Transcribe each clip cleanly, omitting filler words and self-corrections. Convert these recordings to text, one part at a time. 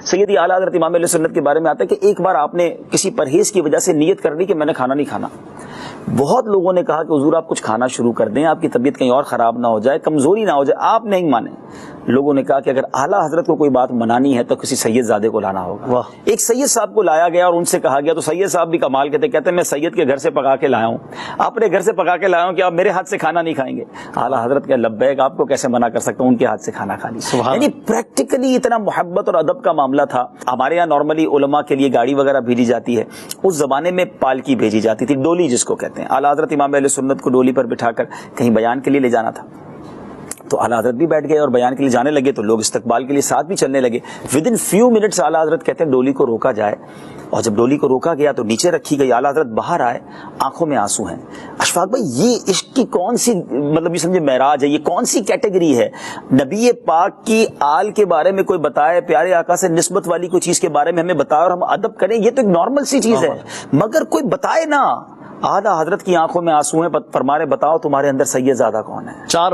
سیدی اعلیٰ حضرت امام اہل سنت کے بارے میں آتا ہے کہ ایک بار آپ نے کسی پرہیز کی وجہ سے نیت کر لی کہ میں نے کھانا نہیں کھانا. بہت لوگوں نے کہا کہ حضور آپ کچھ کھانا شروع کر دیں, آپ کی طبیعت کہیں اور خراب نہ ہو جائے, کمزوری نہ ہو جائے. آپ نہیں مانے. لوگوں نے کہا کہ اگر اعلیٰ حضرت کو کوئی بات منانی ہے تو کسی سید زادے کو لانا ہوگا. ایک سید صاحب کو لایا گیا اور ان سے کہا گیا, تو سید صاحب بھی کمال کے تھے, کہتے ہیں میں سید کے گھر سے پکا کے لایا ہوں, اپنے گھر سے پکا کے لایا ہوں کہ آپ میرے ہاتھ سے کھانا نہیں کھائیں گے. اعلیٰ حضرت کا لبیک, آپ کو کیسے منع کر سکتا ہوں, ان کے ہاتھ سے کھانا کھا لی. یعنی پریکٹیکلی اتنا محبت اور ادب کا معاملہ تھا. ہمارے یہاں نارملی علماء کے لیے گاڑی وغیرہ بھیجی جاتی ہے, اس زمانے میں پالکی بھیجی جاتی تھی, ڈولی جس کو کہتے ہیں. اعلیٰ حضرت امام اہل سنت کو ڈولی پر بٹھا کر کہیں بیان کے لیے لے جانا تھا, تو اعلیٰ حضرت بھی بیٹھ گئے اور بیان کے لیے جانے لگے, تو لوگ استقبال کے لیے ساتھ بھی چلنے لگے. ودن فیو منٹس اعلیٰ حضرت کہتے ہیں ڈولی کو روکا جائے, اور جب ڈولی کو روکا گیا تو نیچے رکھی گئی. اعلیٰ حضرت باہر آئے, آنکھوں میں آنسو ہیں. اشفاق بھائی یہ عشق کی کون سی مطلب یہ سمجھے معراج ہے, یہ کون سی کیٹیگری ہے؟ نبی پاک کی آل کے بارے میں کوئی بتائے, پیارے آقا سے نسبت والی کوئی چیز کے بارے میں ہمیں بتائے اور ہم ادب کریں, یہ تو ایک نارمل سی چیز ہے, مگر کوئی بتائے نا. اعلیٰ حضرت کی آنکھوں میں آنسو ہیں, فرمانے بتاؤ تمہارے اندر سید زادہ کون ہے؟ چار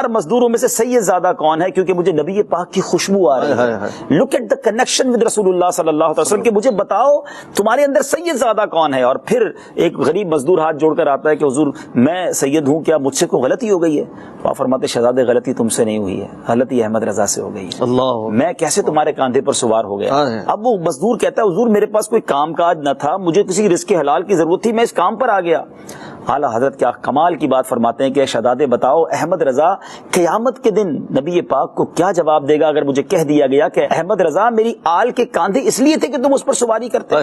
مزدوروں میں سے سید زادہ کون ہے؟ کیونکہ مجھے نبی پاک کی خوشبو آ رہی ہے. Look at the connection with رسول اللہ صلی اللہ علیہ وسلم کہ مجھے بتاؤ تمہارے اندر سید زادہ کون ہے. اور پھر ایک غریب مزدور ہاتھ جوڑ کر آتا ہے کہ حضور میں سید ہوں, کیا مجھ سے کوئی غلطی ہو گئی ہے؟ آپ فرماتے شہزادے غلطی تم سے نہیں ہوئی ہے, غلطی احمد رضا سے ہو گئی ہے. میں کیسے تمہارے کاندھے پر سوار ہو گیا؟ اب وہ مزدور کہتا ہے حضور میرے پاس کوئی کام کاج نہ تھا, مجھے کسی رزق حلال کی ضرورت تھی, میں اس کام پر آ گیا. اعلیٰ حضرت کیا کمال کی بات فرماتے ہیں کہ شہزادے بتاؤ احمد رضا قیامت کے دن نبی پاک کو کیا جواب دے گا اگر مجھے کہہ دیا گیا کہ احمد رضا میری آل کے کاندھے اس لیے تھے کہ تم اس پر سواری کرتے.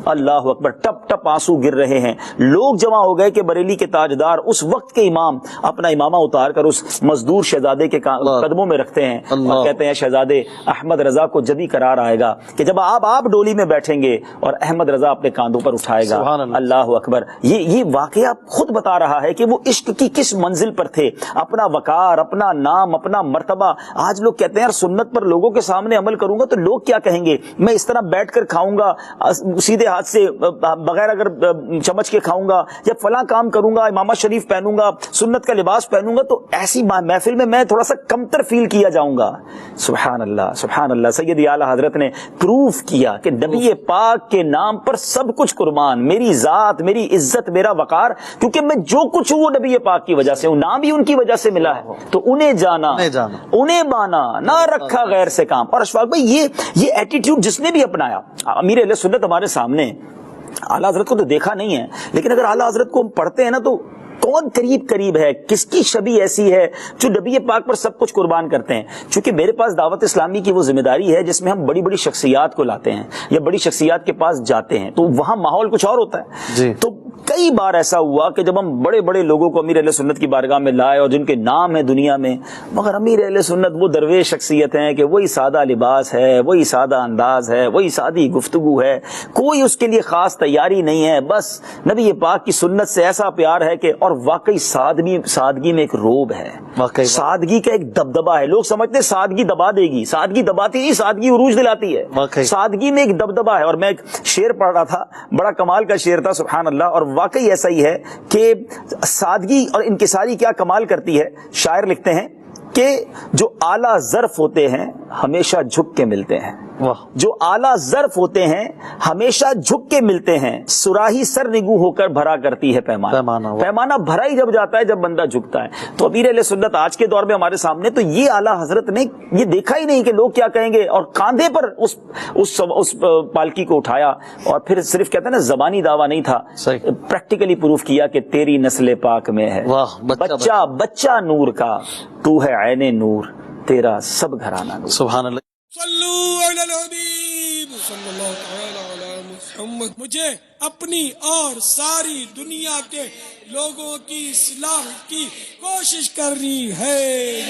اللہ اکبر, ٹپ ٹپ آنسو گر رہے ہیں. لوگ جمع ہو گئے کہ بریلی کے تاجدار اس وقت کے امام اپنا امامہ اتار کر اس مزدور شہزادے کے قدموں میں رکھتے ہیں اور کہتے ہیں شہزادے احمد رضا کو جبھی قرار آئے گا کہ جب آپ ڈولی میں بیٹھیں گے اور احمد رضا اپنے کاندھوں پر اٹھائے گا. اللہ اکبر. یہ واقعہ خود بتا رہا ہے کہ وہ عشق کی کس منزل پر تھے, اپنا وقار, اپنا نام, اپنا مرتبہ. آج لوگ کہتے ہیں سنت پر لوگوں کے سامنے عمل کروں گا تو لوگ کیا کہیں گے, میں اس طرح بیٹھ کر کھاؤں گا سیدھے ہاتھ سے بغیر اگر چمچ کے کھاؤں گا, یا فلاں کام کروں گا, امامہ شریف پہنوں گا, سنت کا لباس پہنوں گا, تو ایسی محفل میں تھوڑا سا کمتر فیل کیا جاؤں گا. سبحان اللہ سبحان اللہ. سیدی اعلیٰ حضرت نے پروف کیا کہ نبی پاک کے نام پر سب کچھ قربان, میری ذات, میری عزت, میرا وقار, کیونکہ میں جو کچھ ہوں وہ نبی پاک کی وجہ سے ہوں, نام بھی ان کی وجہ سے ملا ہے. تو انہیں جانا انہیں بانا, نہ رکھا غیر سے کام. اور اشفاق بھائی یہ ایٹیٹیوڈ جس نے بھی اپنایا, امیر اہل سنت ہمارے سامنے, اعلیٰ حضرت کو تو دیکھا نہیں ہے, لیکن اگر اعلیٰ حضرت کو ہم پڑھتے ہیں نا تو کون قریب ہے, کس کی شبیہ ایسی ہے جو نبی پاک پر سب کچھ قربان کرتے ہیں. چونکہ میرے پاس دعوت اسلامی کی وہ ذمہ داری ہے جس میں ہم بڑی بڑی شخصیات کو لاتے ہیں یا بڑی شخصیات کے پاس جاتے ہیں, تو وہاں ماحول کچھ اور ہوتا ہے. تو کئی بار ایسا ہوا کہ جب ہم بڑے بڑے لوگوں کو امیر اہل سنت کی بارگاہ میں لائے اور جن کے نام ہیں دنیا میں, مگر امیر اہل سنت وہ درویش شخصیت ہیں کہ وہی سادہ لباس ہے, وہی سادہ انداز ہے, وہی سادی گفتگو ہے, کوئی اس کے لیے خاص تیاری نہیں ہے. بس نبی پاک کی سنت سے ایسا پیار ہے کہ, اور واقعی سادگی میں ایک روب ہے, سادگی کا ایک دبدبا ہے. لوگ سمجھتے سادگی دبا دے گی, سادگی دباتی نہیں, سادگی عروج دلاتی ہے. سادگی میں ایک دبدبا ہے. اور میں ایک شعر پڑھ رہا تھا, بڑا کمال کا شعر تھا, سبحان اللہ, اور واقعی ایسا ہی ہے کہ سادگی اور انکساری کیا کمال کرتی ہے. شاعر لکھتے ہیں کہ جو اعلیٰ ظرف ہوتے ہیں ہمیشہ جھک کے ملتے ہیں, جو اعلیٰ ظرف ہوتے ہیں ہمیشہ جھک کے ملتے ہیں, سراہی سر نگو ہو کر بھرا کرتی ہے پیمانہ بھرا ہی جب جاتا ہے جب بندہ جھکتا ہے. تو امیر اہل سنت آج کے دور میں ہمارے سامنے, تو یہ اعلیٰ حضرت نے یہ دیکھا ہی نہیں کہ لوگ کیا کہیں گے, اور کاندھے پر اس پالکی کو اٹھایا, اور پھر صرف کہتے ہیں نا زبانی دعویٰ نہیں تھا, پریکٹیکلی پروف کیا کہ تیری نسل پاک میں ہے بچہ نور کا, تو ہے عین نور, تیرا سب گھرانہ نور. سبحان اللہ. صلو علی الحبیب صلی اللہ تعالی علی محمد. مجھے اپنی اور ساری دنیا کے لوگوں کی اصلاح کی کوشش کرنی ہے.